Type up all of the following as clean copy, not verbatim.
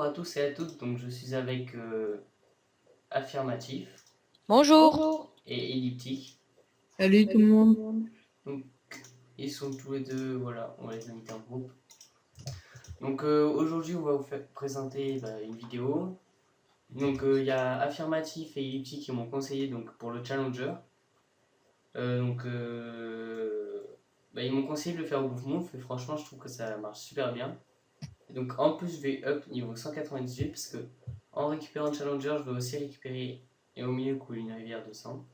à tous et à toutes, donc je suis avec Affirmatif Bonjour. et Elliptique. Salut tout le monde. Donc ils sont tous les deux, voilà, on va les inviter en groupe. Donc aujourd'hui on va vous présenter une vidéo. Donc il y a Affirmatif et Elliptique qui m'ont conseillé donc, pour le Challenger. Ils m'ont conseillé de le faire au Move et franchement je trouve que ça marche super bien. Et donc en plus je vais up niveau 198 parce que en récupérant le Challenger je vais aussi récupérer et au milieu coule une rivière de sang.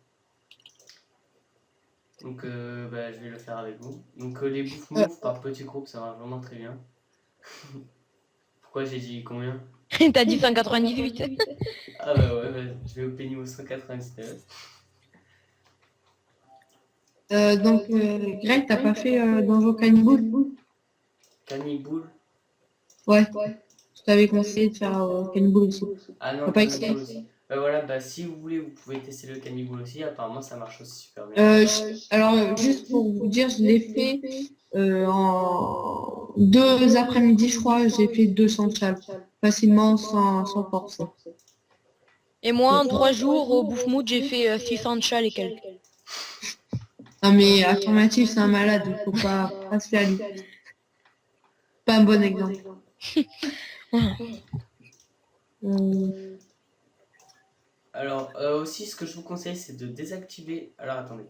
Donc je vais le faire avec vous. Donc les bouffes move par petits groupes ça marche vraiment très bien. Pourquoi j'ai dit combien? T'as dit 198. Ah bah ouais, je vais up niveau 199. Greg, t'as pas fait Donjon Cannibal? Cannibal? Ouais. Je t'avais conseillé de faire Cannibal aussi. Ah non, T'as pas Cannibal essayé? aussi. Voilà, si vous voulez, vous pouvez tester le Cannibal aussi. Apparemment, ça marche aussi super bien. Alors, juste pour vous dire, je l'ai fait en 2 après-midi, je crois. J'ai fait 200 chal facilement, sans forcer. Et moi, en 3 jours, au Boufmout, j'ai fait 600 chal et quelques. Non mais Affirmatif, c'est un malade, il faut pas se faire lui. Pas un bon exemple. Alors, aussi, ce que je vous conseille, c'est de désactiver. Alors, attendez.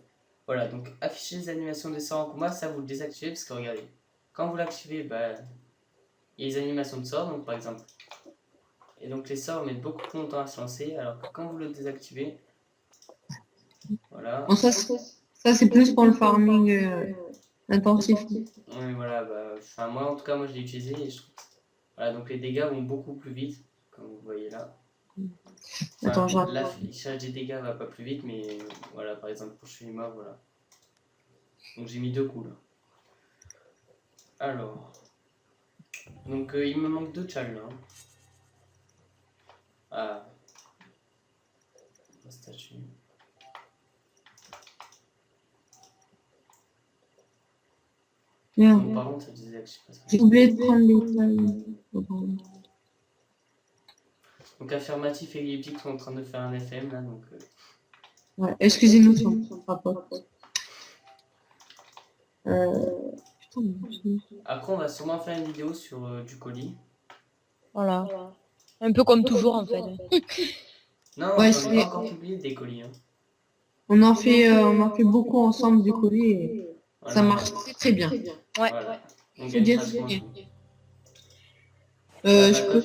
Voilà, donc afficher les animations des sorts en combat, ça vous le désactivez parce que regardez, quand vous l'activez, il y a les animations de sorts, donc par exemple. Et donc les sorts mettent beaucoup plus longtemps à se lancer, alors que quand vous le désactivez, voilà. Bon, ça c'est plus pour le farming intensif. Oui, voilà, moi en tout cas, moi je l'ai utilisé et je trouve que voilà, donc les dégâts vont beaucoup plus vite, comme vous voyez là. Attends, l'affichage des dégâts va pas plus vite, mais voilà, par exemple, pour je suis mort, voilà. Donc j'ai mis 2 coups là. Alors, donc il me manque 2 chals là. Ah, la statue. Merde. Donc, par contre, ça disait que je sais pas ça. J'ai oublié de prendre les tailles. Donc Affirmatif et Elliptique sont en train de faire un FM là, donc. Ouais, excusez-nous, ça ne fera pas. Après, on va sûrement faire une vidéo sur du colis. Voilà. Un peu comme toujours, en fait. Non, Ouais, j'en ai pas encore publié des colis. Hein. On en fait beaucoup ensemble du colis et Voilà. ça marche très bien. Ouais. Voilà. On Faut gagne dire pratiquement que-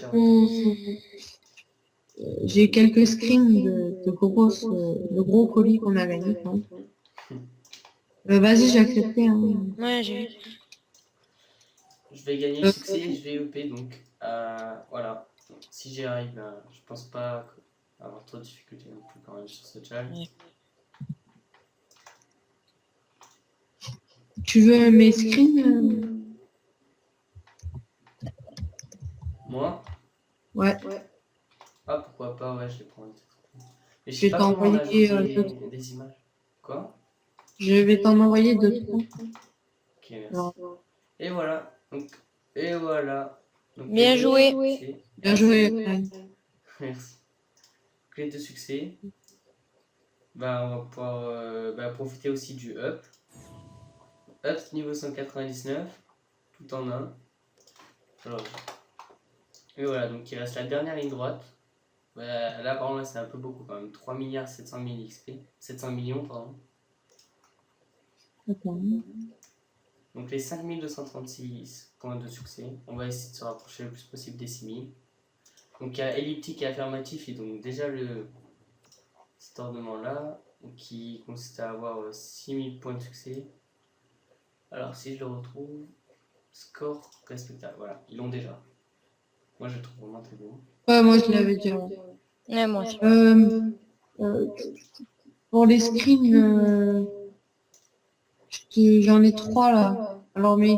tout. J'ai quelques screens de gros colis qu'on a gagnés. Vas-y, j'ai accepté. Hein. Ouais, j'ai vu. Je vais gagner le succès et je vais EP, donc voilà. Si j'y arrive, je pense pas avoir trop de difficultés non plus quand même sur ce challenge. Ouais. Tu veux mes screens Moi? Ouais. Ah, pourquoi pas, ouais, je les prends. Mais je Je sais vais pas comment on t'envoyer ajoute des images. Quoi? Je vais t'en envoyer 2. Ok, merci. Et voilà. Et voilà. Donc, Bien joué. Bien joué. Merci. Clé de succès. On va pouvoir profiter aussi du up. Up niveau 199. Tout en un. Alors, et voilà, donc il reste la dernière ligne droite. Là, par contre, c'est un peu beaucoup quand même. 3 milliards 700 000 XP. 700 millions, pardon. Donc les 5236 points de succès. On va essayer de se rapprocher le plus possible des 6000. Donc il y a Elliptique et Affirmatif et donc déjà cet ornement là qui consiste à avoir 6000 points de succès. Alors si je le retrouve, score respectable, voilà, ils l'ont déjà. Moi je le trouve vraiment très beau. Ouais, moi je l'avais déjà. Ouais, moi aussi. Pour les screens, j'en ai 3 là. Alors mais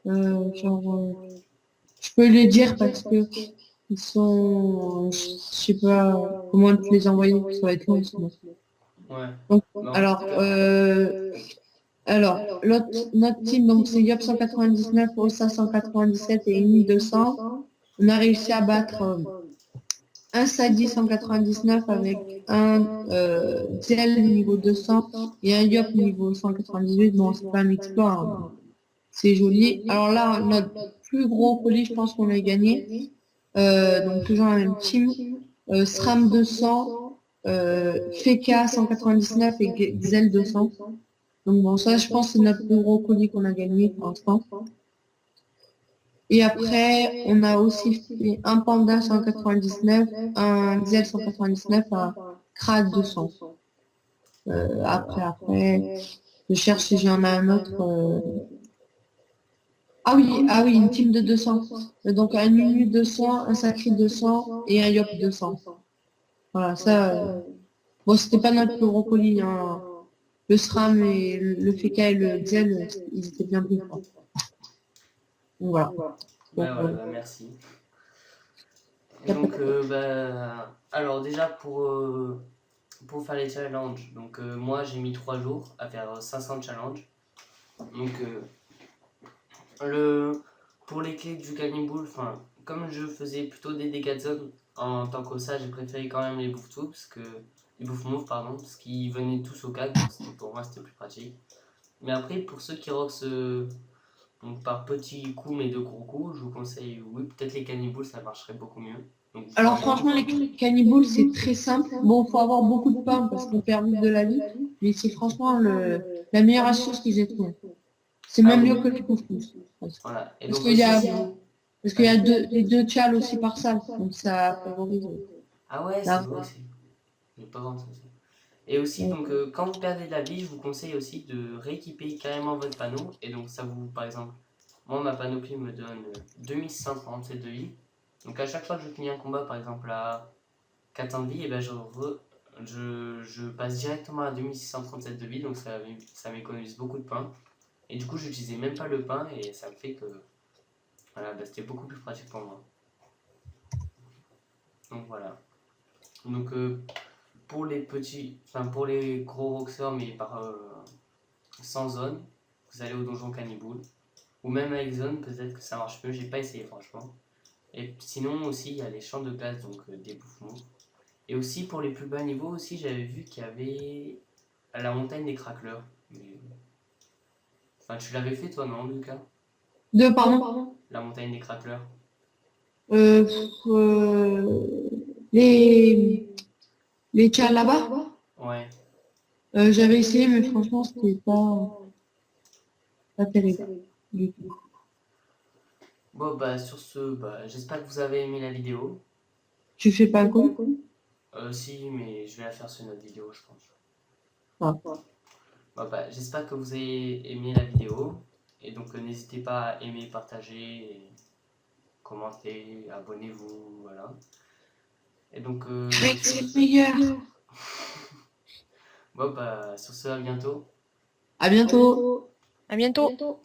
je peux les dire parce que ils sont, je sais pas comment te les envoyer, ça va être long sinon. Ouais. Donc, Non. alors notre team, donc c'est Yop 199, Ossa 197 et Eni 200. On a réussi à battre un Sadi 199 avec un Zell niveau 200 et un Yop niveau 198. Bon, c'est pas un exploit, hein. C'est joli. Alors là, notre plus gros colis, je pense qu'on a gagné. Donc toujours la même team. SRAM 200, Feka 199 et Gzel 200. Donc bon, ça, je pense que c'est notre plus gros colis qu'on a gagné pour l'instant. Et après, on a aussi fait un Panda 199, un Gzel 199, un Krat 200. Après, je cherche si j'en ai un autre. Ah oui, une team de 200. Donc un Nunu 200, un Sacré 200 et un Yop 200. Voilà, ça. Bon, c'était pas notre plus gros colis, hein. Le SRAM et le Feka et le Gzel, ils étaient bien plus forts. Donc voilà. Bah voilà, bah, merci. Et donc, alors déjà pour faire les challenges, donc moi j'ai mis 3 jours à faire 500 challenges. Donc pour les clés du cannibal, enfin comme je faisais plutôt des dégâts de zone en tant qu'ossa, j'ai préféré quand même les bouffe-tout les bouffe-move pardon, parce qu'ils venaient tous au cadre, donc pour moi c'était plus pratique. Mais après pour ceux qui roxent donc par petits coups mais de gros coups, je vous conseille, oui, peut-être les cannibals ça marcherait beaucoup mieux. Donc, Alors franchement, les cannibals, c'est très simple. Bon, faut avoir beaucoup de pain parce qu'on perd vite de la vie, mais c'est franchement la meilleure astuce qu'ils aient trouvée. C'est même mieux que les couscous. Voilà. Et Parce donc qu'il y a, aussi, parce qu'il y a les deux tchals aussi par salle, donc ça favorise. ah ouais, c'est vrai, j'ai pas pensé à ça. Et aussi, donc, quand vous perdez de la vie, je vous conseille aussi de rééquiper carrément votre panneau. Et donc, ça vous, par exemple, moi, ma panoplie me donne 2637 de vie. Donc, à chaque fois que je finis un combat, par exemple, à 400 de vie, et ben, je passe directement à 2637 de vie. Donc, ça m'économise beaucoup de pain. Et du coup, j'utilisais même pas le pain et ça me fait que voilà, bah, c'était beaucoup plus pratique pour moi. Donc, voilà. Donc, pour les pour les gros roxeurs, mais sans zone, vous allez au donjon cannibal. Ou même avec zone, peut-être que ça marche mieux. J'ai pas essayé franchement. Et sinon aussi, il y a les champs de glace, donc des bouffements. Et aussi pour les plus bas niveaux aussi, j'avais vu qu'il y avait la montagne des craqueleurs. Mais... Enfin, tu l'avais fait toi, non, Lucas? Pardon? La montagne des craqueleurs. Euh, euh, les tchals là-bas, Ouais. j'avais essayé, mais franchement, c'était pas terrible du tout. Bon, bah, sur ce, bah, j'espère que vous avez aimé la vidéo. Tu fais pas le coup? Si, mais je vais la faire sur une autre vidéo, je pense. Ah. Bon, bah, j'espère que vous avez aimé la vidéo. Et donc, n'hésitez pas à aimer, partager, et commenter, abonnez-vous, voilà. Et donc, C'est le meilleur. bon, bah, sur ce, à bientôt. À bientôt. À bientôt.